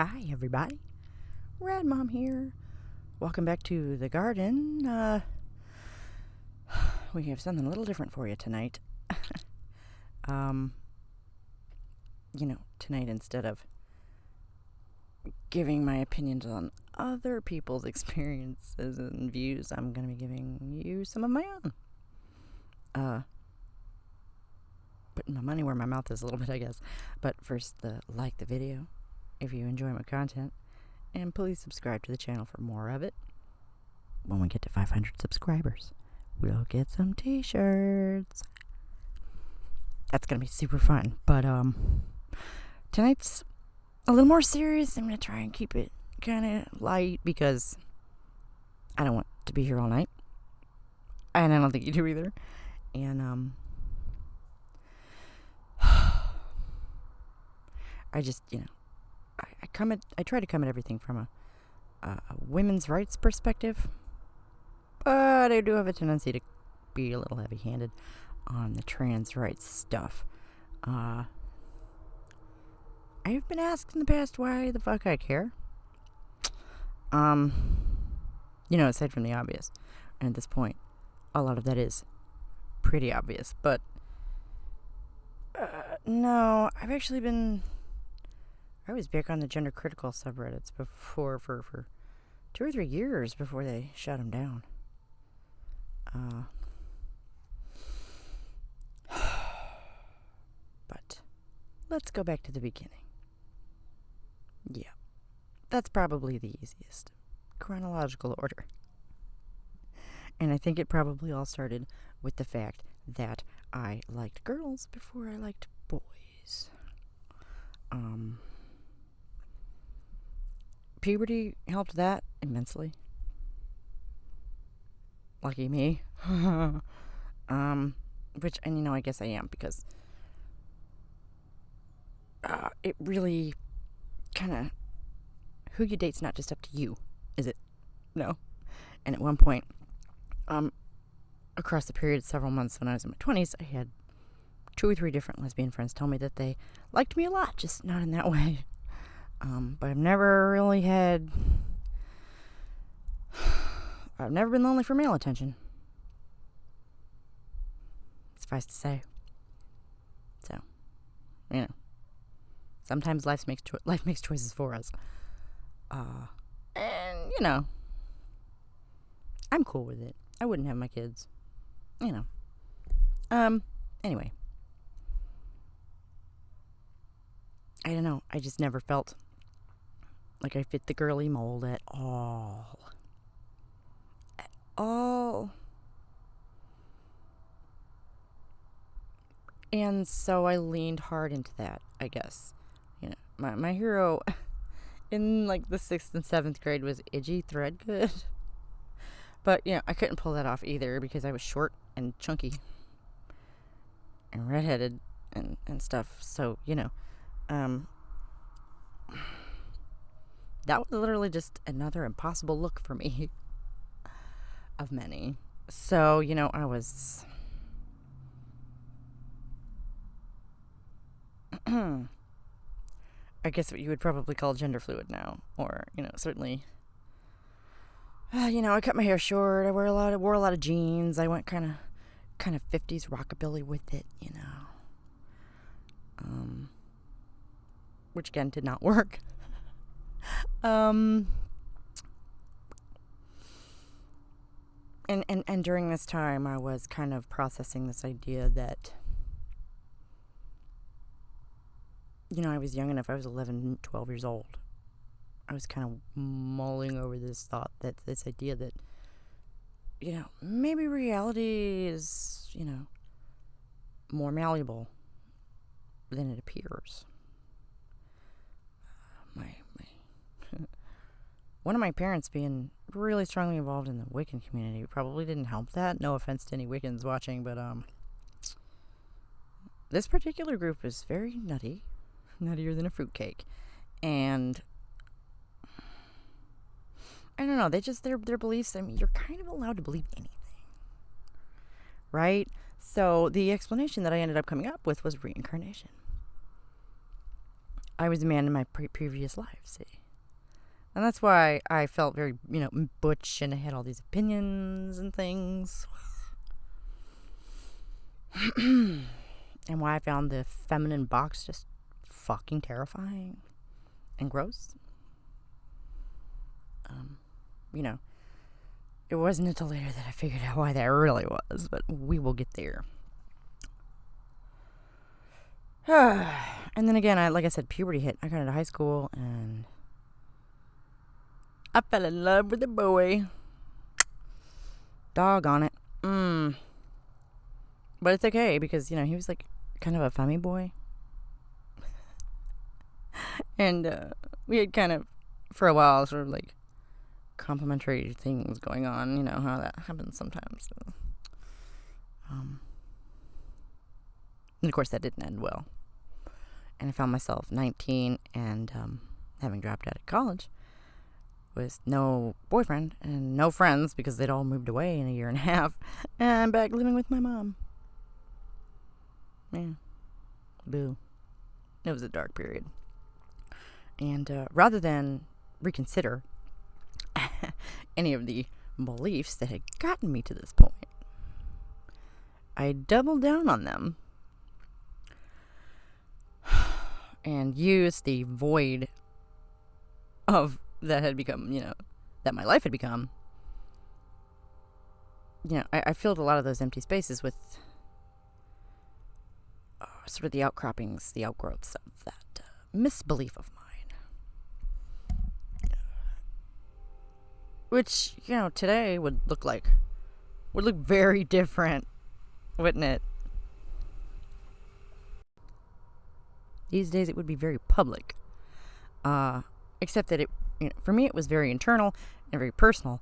Hi, everybody. Rad Mom here. Welcome back to the garden. We have something a little different for you tonight. Tonight instead of giving my opinions on other people's experiences and views, I'm going to be giving you some of my own. Putting my money where my mouth is a little bit, I guess. But first, like the video if you enjoy my content, and please subscribe to the channel for more of it. When we get to 500 subscribers, we'll get some t-shirts. That's gonna be super fun. But tonight's a little more serious. I'm gonna try and keep it kind of light because I don't want to be here all night, and I don't think you do either. And I just, I try to come at everything from a women's rights perspective, but I do have a tendency to be a little heavy-handed on the trans rights stuff. I have been asked in the past why the fuck I care. Aside from the obvious, and at this point, a lot of that is pretty obvious, but no, I've actually been... I was back on the gender critical subreddits before for 2 or 3 years before they shut them down. But let's go back to the beginning. Yeah, that's probably the easiest chronological order. And I think it probably all started with the fact that I liked girls before I liked boys. Puberty helped that immensely. Lucky me. Which, and I guess I am, because it really kind of, who you date's not just up to you, is it? No. And at one point, across the period of several months when I was in my 20s, I had 2 or 3 different lesbian friends tell me that they liked me a lot, just not in that way. But I've never really I've never been lonely for male attention. Suffice to say. So, sometimes life makes choices for us. And, I'm cool with it. I wouldn't have my kids. Anyway. I don't know. I just never felt like I fit the girly mold at all. At all. And so I leaned hard into that, I guess. My hero in the 6th and 7th grade was Idgy Threadgood. But, I couldn't pull that off either because I was short and chunky and redheaded and stuff. So, that was literally just another impossible look for me of many. So, I was I guess what you would probably call gender fluid now, or, certainly, I cut my hair short. I wore a lot of jeans. I went kind of 50s rockabilly with it, which again did not work. And during this time, I was kind of processing this idea that, I was young enough. I was 11, 12 years old. I was kind of mulling over this idea that, maybe reality is, more malleable than it appears. One of my parents being really strongly involved in the Wiccan community probably didn't help that. No offense to any Wiccans watching, but this particular group is very nutty, nuttier than a fruitcake, and I don't know. They just their beliefs. I mean, you're kind of allowed to believe anything, right? So the explanation that I ended up coming up with was reincarnation. I was a man in my previous life, see? And that's why I felt very, butch, and I had all these opinions and things. And why I found the feminine box just fucking terrifying and gross. It wasn't until later that I figured out why that really was, but we will get there. And then again, like I said, puberty hit. I got into high school, and I fell in love with a boy. Doggone it. But it's okay, because, he was like kind of a femmy boy. And we had kind of, for a while, sort of like complimentary things going on. How that happens sometimes. And of course, that didn't end well. And I found myself 19 and having dropped out of college with no boyfriend and no friends, because they'd all moved away in a year and a half, and I'm back living with my mom. Yeah. Boo. It was a dark period. And rather than reconsider any of the beliefs that had gotten me to this point, I doubled down on them and used the void of that had become, that my life had become. I filled a lot of those empty spaces with sort of the outcroppings, the outgrowths of that misbelief of mine. Which, today would look very different, wouldn't it? These days it would be very public. Except that for me it was very internal and very personal.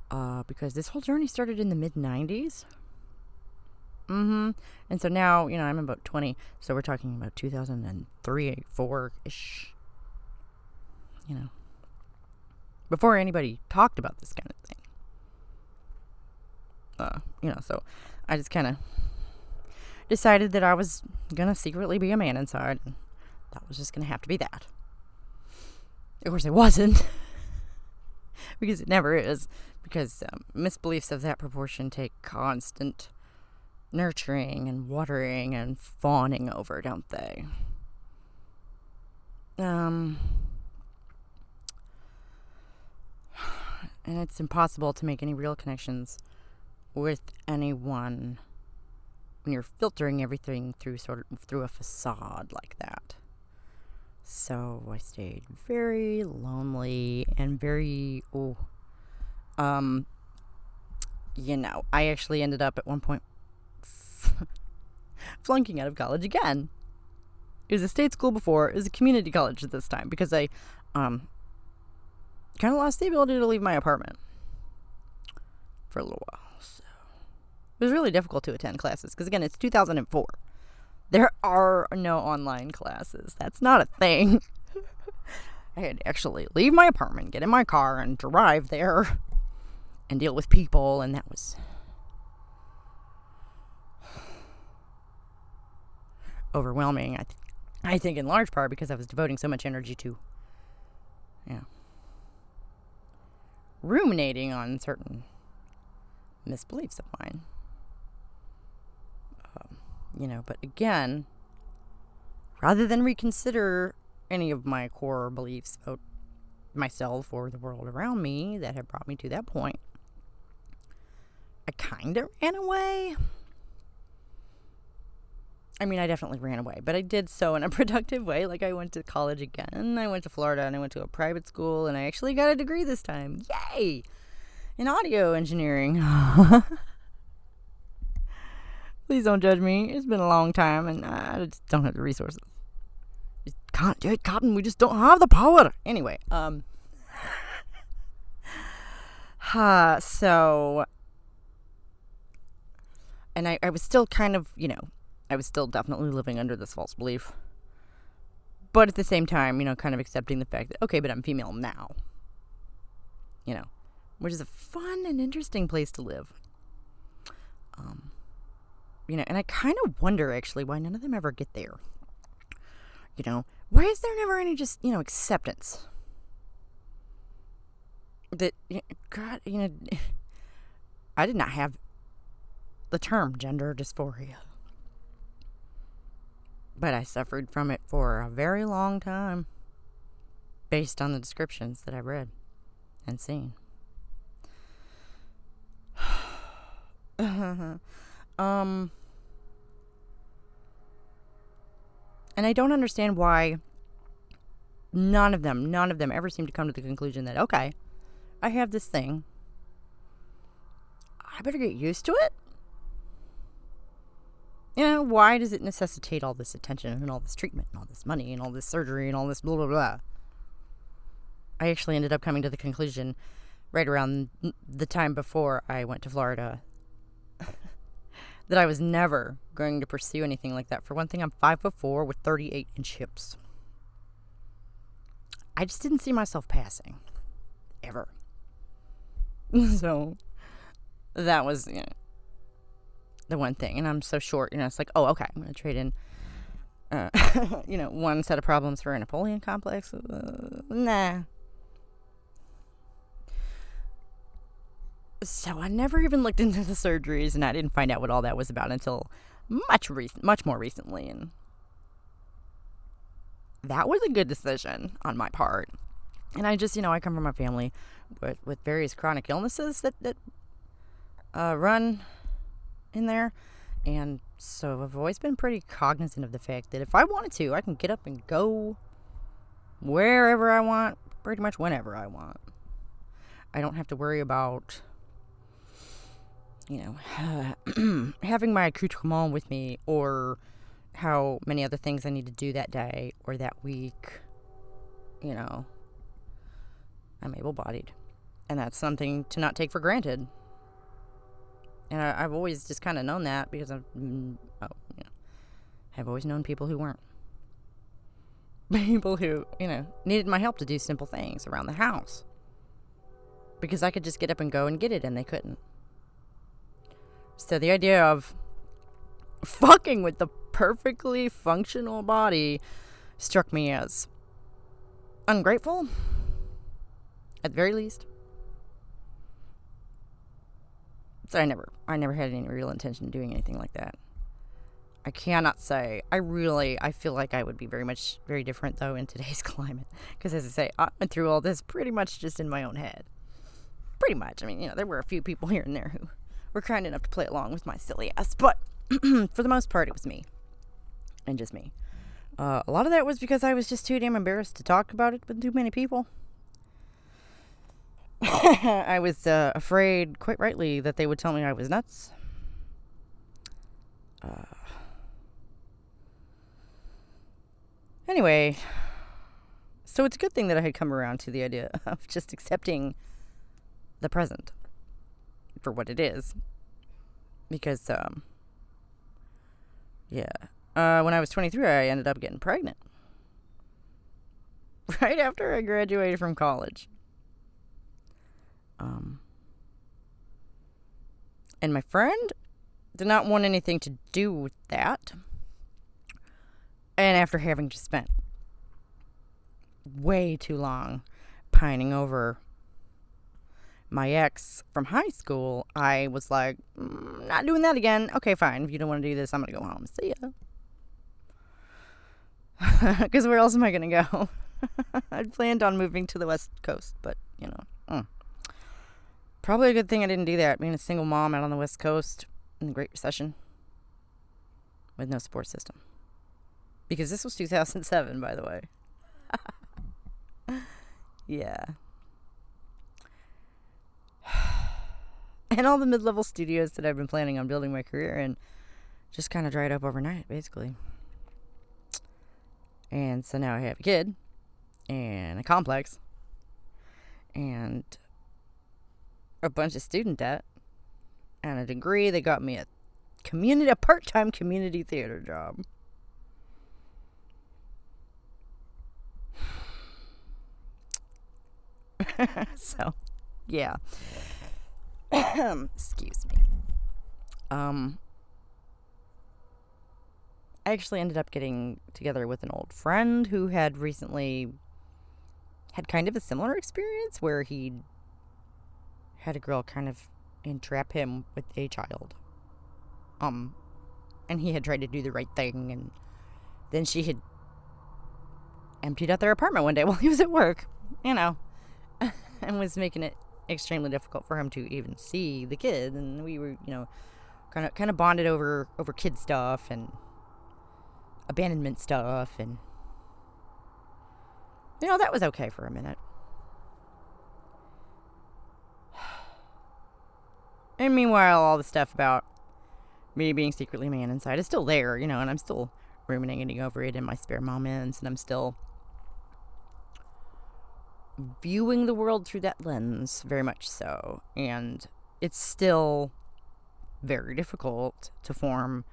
Because this whole journey started in the mid-90s. And so now, I'm about 20. So we're talking about 2003, 4-ish. Before anybody talked about this kind of thing. So I just kind of decided that I was going to secretly be a man inside. And that was just going to have to be that. Of course, it wasn't. Because it never is. Because misbeliefs of that proportion take constant nurturing and watering and fawning over, don't they? And it's impossible to make any real connections with anyone when you're filtering everything through a facade like that. So I stayed very lonely and very I actually ended up at one point flunking out of college again. It was a state school before. It was a community college at this time, because I kind of lost the ability to leave my apartment for a little while. So it was really difficult to attend classes, because again, it's 2004. There are no online classes. That's not a thing. I had to actually leave my apartment, get in my car, and drive there and deal with people, and that was overwhelming. I think in large part because I was devoting so much energy to ruminating on certain misbeliefs of mine. But again, rather than reconsider any of my core beliefs about myself or the world around me that had brought me to that point, I kind of ran away. I mean, I definitely ran away, but I did so in a productive way. Like, I went to college again. I went to Florida, and I went to a private school, and I actually got a degree this time. Yay! In audio engineering. Please don't judge me. It's been a long time, and I just don't have the resources. Just can't do it, Cotton. We just don't have the power. Anyway, so, and I was still kind of, I was still definitely living under this false belief. But at the same time, kind of accepting the fact that, okay, but I'm female now. Which is a fun and interesting place to live. And I kind of wonder, actually, why none of them ever get there. Why is there never any just, acceptance? That, God, I did not have the term gender dysphoria. But I suffered from it for a very long time based on the descriptions that I've read and seen. And I don't understand why none of them ever seem to come to the conclusion that, okay, I have this thing. I better get used to it. Why does it necessitate all this attention and all this treatment and all this money and all this surgery and all this blah, blah, blah? I actually ended up coming to the conclusion right around the time before I went to Florida that I was never going to pursue anything like that. For one thing, I'm 5'4" with 38-inch hips. I just didn't see myself passing. Ever. So, that was, the one thing. And I'm so short, it's like, oh, okay, I'm going to trade in, one set of problems for a Napoleon complex. Nah. So I never even looked into the surgeries, and I didn't find out what all that was about until much more recently. And that was a good decision on my part. And I just, I come from a family with various chronic illnesses that run in there. And so I've always been pretty cognizant of the fact that if I wanted to, I can get up and go wherever I want, pretty much whenever I want. I don't have to worry about, having my accoutrement with me, or how many other things I need to do that day or that week. I'm able-bodied, and that's something to not take for granted. And I've always just kind of known that because I've always known people who weren't. People who, needed my help to do simple things around the house. Because I could just get up and go and get it, and they couldn't. So the idea of fucking with the perfectly functional body struck me as ungrateful, at the very least. So I never had any real intention of doing anything like that. I cannot say. I feel like I would be very different, though, in today's climate. Because, as I say, I went through all this pretty much just in my own head. Pretty much. I mean, there were a few people here and there who were kind enough to play along with my silly ass. But, for the most part, it was me. And just me. A lot of that was because I was just too damn embarrassed to talk about it with too many people. I was afraid, quite rightly, that they would tell me I was nuts. Anyway, so it's a good thing that I had come around to the idea of just accepting the present for what it is. Because, when I was 23, I ended up getting pregnant. Right after I graduated from college. And my friend did not want anything to do with that. And after having just spent way too long pining over my ex from high school, I was like, not doing that again. Okay, fine. If you don't want to do this, I'm going to go home. See ya. Because where else am I going to go? I'd planned on moving to the West Coast, but, probably a good thing I didn't do that, being a single mom out on the West Coast in the Great Recession with no support system. Because this was 2007, by the way. Yeah. And all the mid-level studios that I've been planning on building my career in just kind of dried up overnight, basically. And so now I have a kid and a complex and a bunch of student debt and a degree that got me a part-time community theater job. So, yeah. Excuse me. I actually ended up getting together with an old friend who had recently had kind of a similar experience where he had a girl kind of entrap him with a child. And he had tried to do the right thing, and then she had emptied out their apartment one day while he was at work, and was making it extremely difficult for him to even see the kid. And we were, kind of bonded over kid stuff and abandonment stuff, and that was okay for a minute. And meanwhile, all the stuff about me being secretly man inside is still there, and I'm still ruminating over it in my spare moments, and I'm still viewing the world through that lens, very much so. And it's still very difficult to form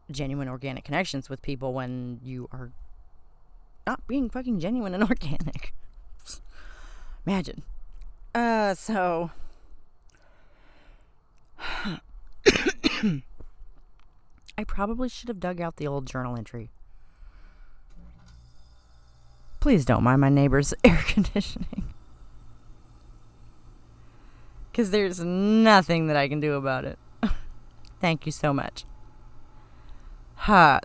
genuine organic connections with people when you are not being fucking genuine and organic. Imagine. So I probably should have dug out the old journal entry. Please don't mind my neighbor's air conditioning, because there's nothing that I can do about it. Thank you so much.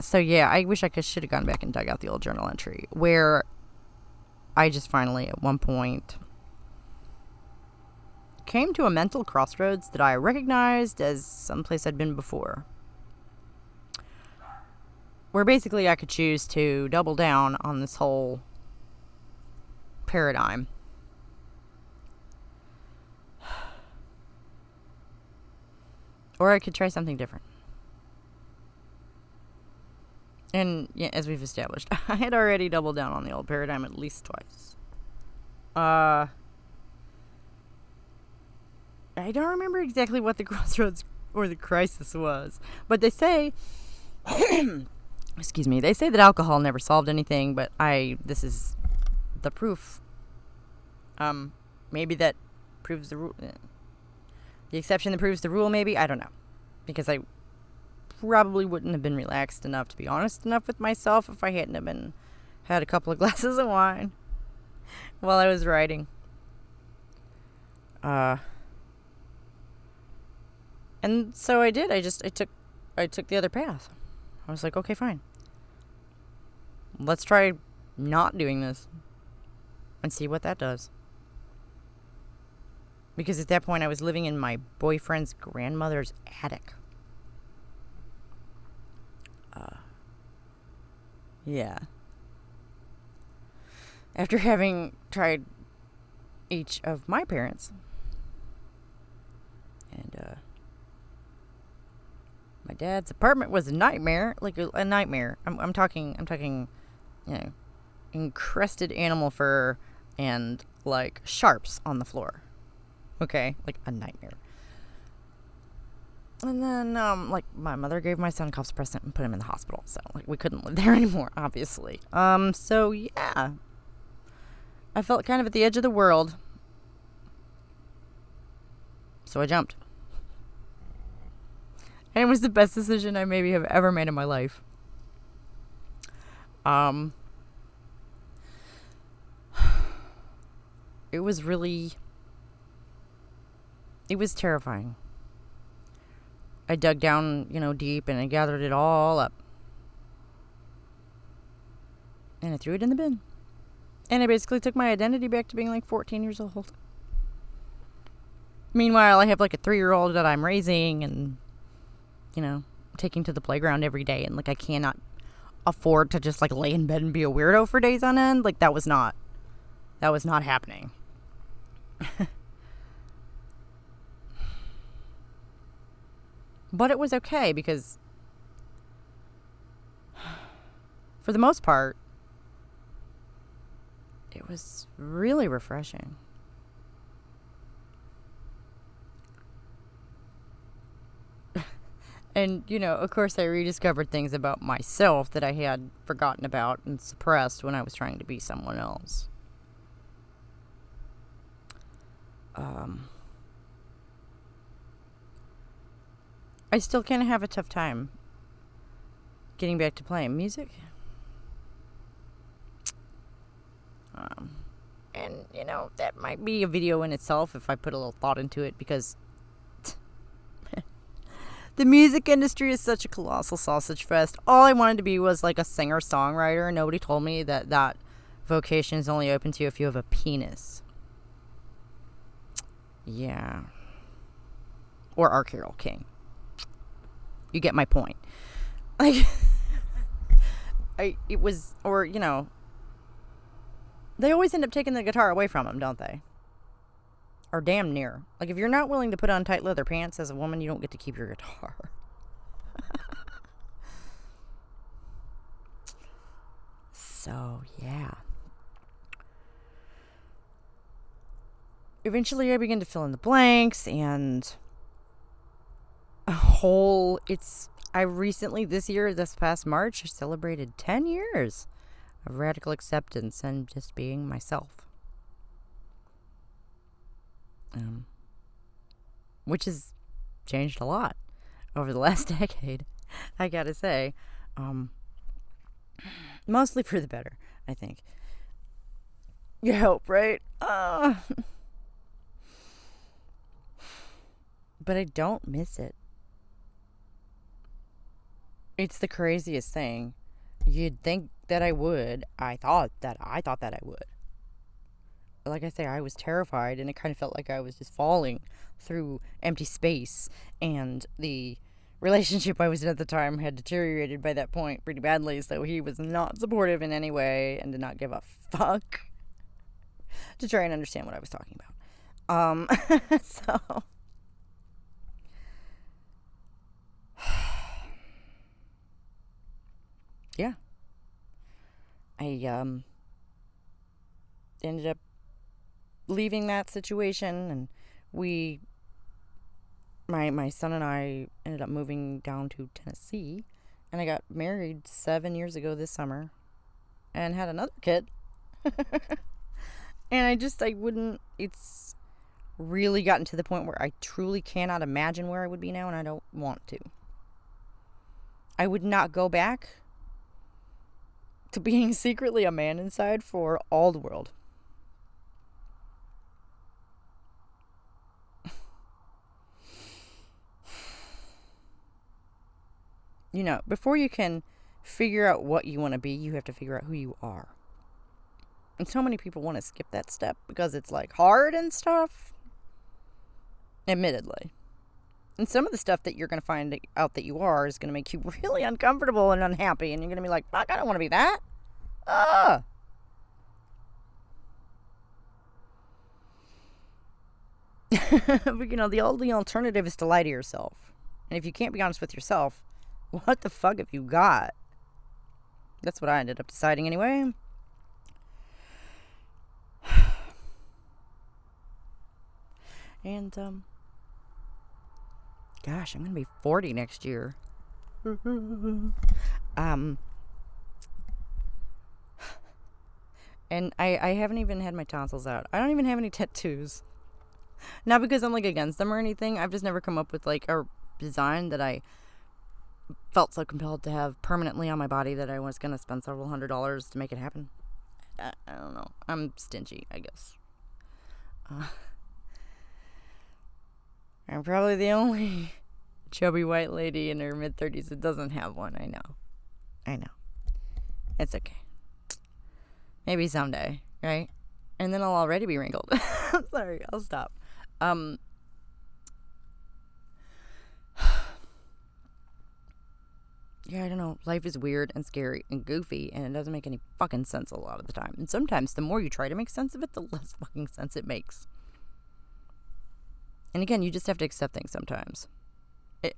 So yeah, I wish I should have gone back and dug out the old journal entry where I just finally at one point came to a mental crossroads that I recognized as someplace I'd been before, where basically I could choose to double down on this whole paradigm, or I could try something different. And yeah, as we've established, I had already doubled down on the old paradigm at least twice. I don't remember exactly what the crossroads or the crisis was, but they say excuse me, they say that alcohol never solved anything, but this is the proof. Maybe that proves the rule. The exception that proves the rule, maybe? I don't know. Because I probably wouldn't have been relaxed enough to be honest enough with myself if I hadn't have had a couple of glasses of wine while I was writing. And so I did. I took the other path. I was like, okay, fine. Let's try not doing this and see what that does. Because at that point I was living in my boyfriend's grandmother's attic. Yeah. After having tried each of my parents, and my dad's apartment was a nightmare, like a nightmare. I'm talking, encrusted animal fur and like sharps on the floor. Okay, like a nightmare. And then, my mother gave my son cough suppressant and put him in the hospital. So, we couldn't live there anymore, obviously. So, yeah. I felt kind of at the edge of the world. So I jumped. And it was the best decision I maybe have ever made in my life. It was terrifying. I dug down, deep, and I gathered it all up. And I threw it in the bin. And I basically took my identity back to being like 14 years old. Meanwhile, I have like a 3-year-old that I'm raising and, taking to the playground every day. And like, I cannot afford to just like lay in bed and be a weirdo for days on end. Like, that was not happening. But it was okay because for the most part, it was really refreshing. And, of course I rediscovered things about myself that I had forgotten about and suppressed when I was trying to be someone else. I still kind of have a tough time getting back to playing music. And, you know, that might be a video in itself if I put a little thought into it, because the music industry is such a colossal sausage fest. All I wanted to be was like a singer-songwriter. Nobody told me that that vocation is only open to you if you have a penis. Yeah. Or our Carole King. You get my point. Like, it was, or, you know, they always end up taking the guitar away from them, don't they? Or damn near. Like, if you're not willing to put on tight leather pants as a woman, you don't get to keep your guitar. So, yeah. Eventually, I began to fill in the blanks, and I recently, this past March, celebrated 10 years of radical acceptance and just being myself. Which has changed a lot over the last decade, I gotta say. Mostly for the better, I think. You hope, right? But I don't miss it. It's the craziest thing. You'd think that I would. I thought that I would. Like I say, I was terrified, and it kind of felt like I was just falling through empty space, and the relationship I was in at the time had deteriorated by that point pretty badly, so he was not supportive in any way and did not give a fuck to try and understand what I was talking about. So yeah. I ended up leaving that situation, and my son and I ended up moving down to Tennessee, and I got married 7 years ago this summer and had another kid. And it's really gotten to the point where I truly cannot imagine where I would be now, and I don't want to. I would not go back to being secretly a man inside for all the world. You know, before you can figure out what you want to be, you have to figure out who you are. And so many people want to skip that step because it's like hard and stuff. Admittedly. And some of the stuff that you're going to find out that you are is going to make you really uncomfortable and unhappy. And you're going to be like, fuck, I don't want to be that. But, you know, the only alternative is to lie to yourself. And if you can't be honest with yourself, what the fuck have you got? That's what I ended up deciding anyway. And, gosh, I'm going to be 40 next year. And I haven't even had my tonsils out. I don't even have any tattoos. Not because I'm, like, against them or anything. I've just never come up with, like, a design that I felt so compelled to have permanently on my body that I was going to spend several $100s to make it happen. I don't know. I'm stingy, I guess. I'm probably the only chubby white lady in her mid-30s that doesn't have one. I know. It's okay. Maybe someday, right? And then I'll already be wrinkled. Sorry, I'll stop. Yeah, I don't know. Life is weird and scary and goofy, and it doesn't make any fucking sense a lot of the time. And sometimes the more you try to make sense of it, the less fucking sense it makes. And again, you just have to accept things sometimes. It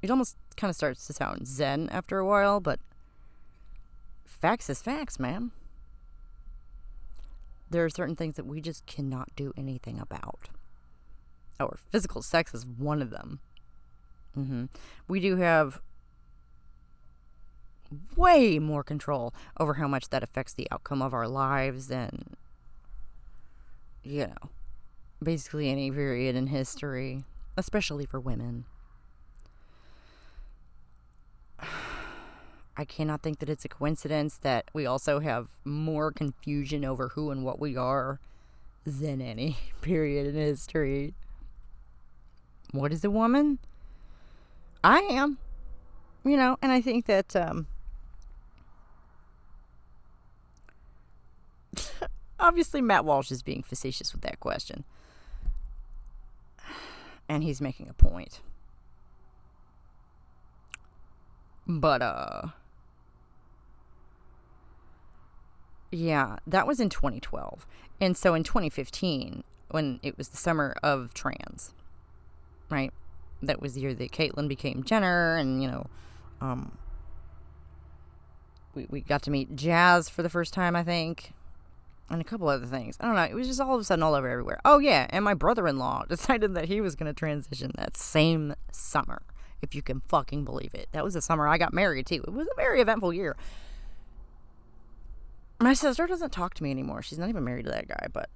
almost kind of starts to sound zen after a while, but facts is facts, man. There are certain things that we just cannot do anything about. Or physical sex is one of them. We do have way more control over how much that affects the outcome of our lives than, you know, basically any period in history, especially for women. I cannot think that it's a coincidence that we also have more confusion over who and what we are than any period in history. What is a woman? I am. And I think that obviously Matt Walsh is being facetious with that question. And he's making a point. But yeah, that was in 2012. And so in 2015, when it was the summer of trans, right? That was the year that Caitlyn became Jenner, and, we got to meet Jazz for the first time, I think, and a couple other things. I don't know. It was just all of a sudden all over everywhere. Oh, yeah, and my brother-in-law decided that he was going to transition that same summer, if you can fucking believe it. That was the summer I got married, too. It was a very eventful year. My sister doesn't talk to me anymore. She's not even married to that guy, but,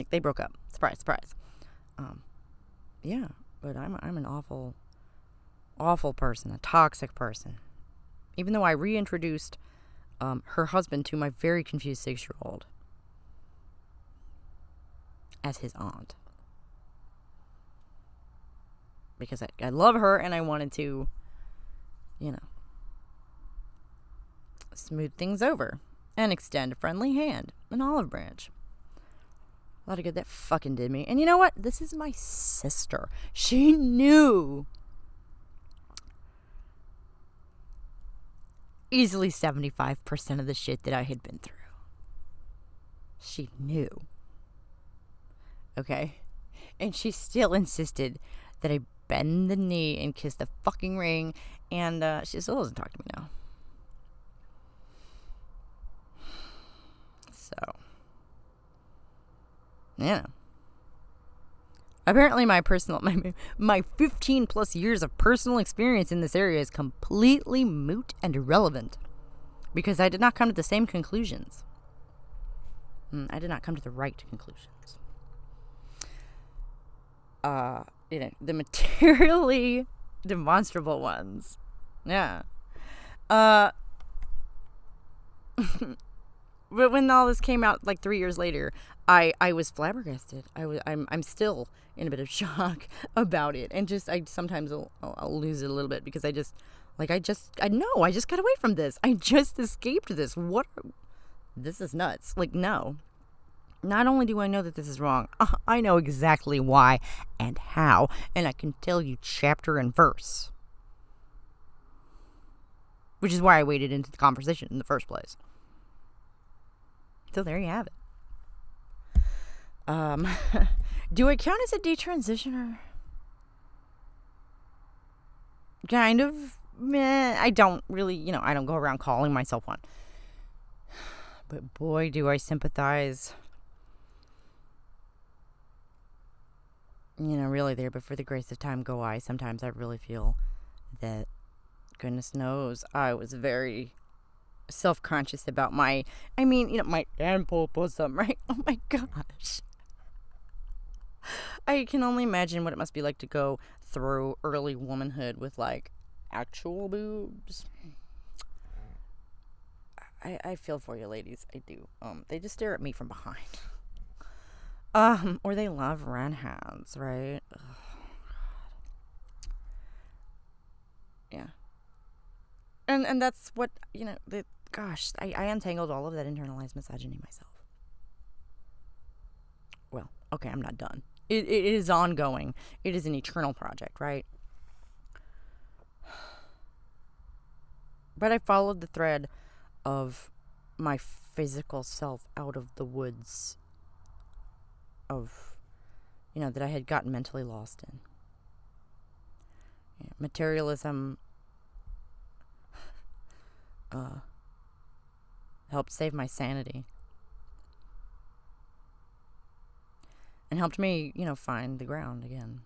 they broke up. Surprise, surprise. Yeah, but I'm an awful, awful person, a toxic person. Even though I reintroduced her husband to my very confused 6-year-old as his aunt. Because I love her and I wanted to, smooth things over and extend a friendly hand, an olive branch. A lot of good that fucking did me. And you know what? This is my sister. She knew easily 75% of the shit that I had been through. She knew. Okay? And she still insisted that I bend the knee and kiss the fucking ring. And she still doesn't talk to me now. So, yeah. Apparently my 15 plus years of personal experience in this area is completely moot and irrelevant. Because I did not come to the same conclusions. I did not come to the right conclusions. The materially demonstrable ones. Yeah. But when all this came out 3 years later, I was flabbergasted. I'm still in a bit of shock about it, and I sometimes I'll lose it a little bit because I just got away from this. I just escaped this. This is nuts. No. Not only do I know that this is wrong, I know exactly why and how, and I can tell you chapter and verse. Which is why I waded into the conversation in the first place. So there you have it. Do I count as a detransitioner? Kind of. Meh. I don't really, I don't go around calling myself one. But boy, do I sympathize. Really there, but for the grace of time go I. Sometimes I really feel that, goodness knows, I was very self-conscious about my ample bosom, right? Oh my gosh. I can only imagine what it must be like to go through early womanhood with actual boobs. I feel for you ladies. I do. They just stare at me from behind. Or they love redheads, right? Oh, God. Yeah. And that's what, I untangled all of that internalized misogyny myself. Well, okay, I'm not done. It is ongoing. It is an eternal project, right? But I followed the thread of my physical self out of the woods of, that I had gotten mentally lost in. Yeah, materialism helped save my sanity. And helped me, find the ground again.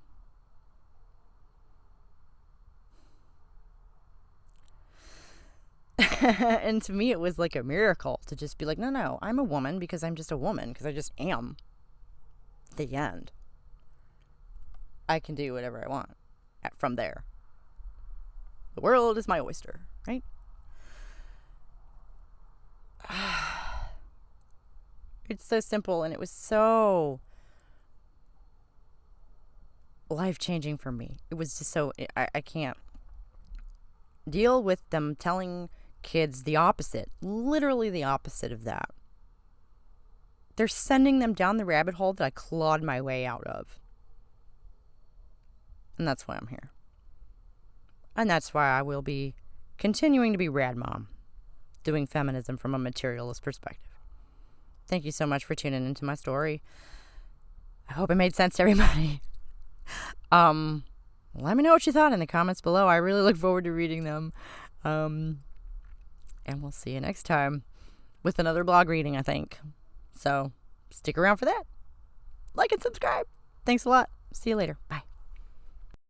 And to me, it was like a miracle to just be like, no, I'm a woman because I'm just a woman, because I just am. The end. I can do whatever I want from there. The world is my oyster. right? It's so simple, and it was so life-changing for me. It was just so, I can't deal with them telling kids the opposite, literally the opposite of that. They're sending them down the rabbit hole that I clawed my way out of. And that's why I'm here. And that's why I will be continuing to be Rad Mom, doing feminism from a materialist perspective. Thank you so much for tuning into my story. I hope it made sense to everybody. Let me know what you thought in the comments below. I really look forward to reading them. And we'll see you next time with another blog reading, I think. So stick around for that. Like and subscribe. Thanks a lot. See you later. Bye.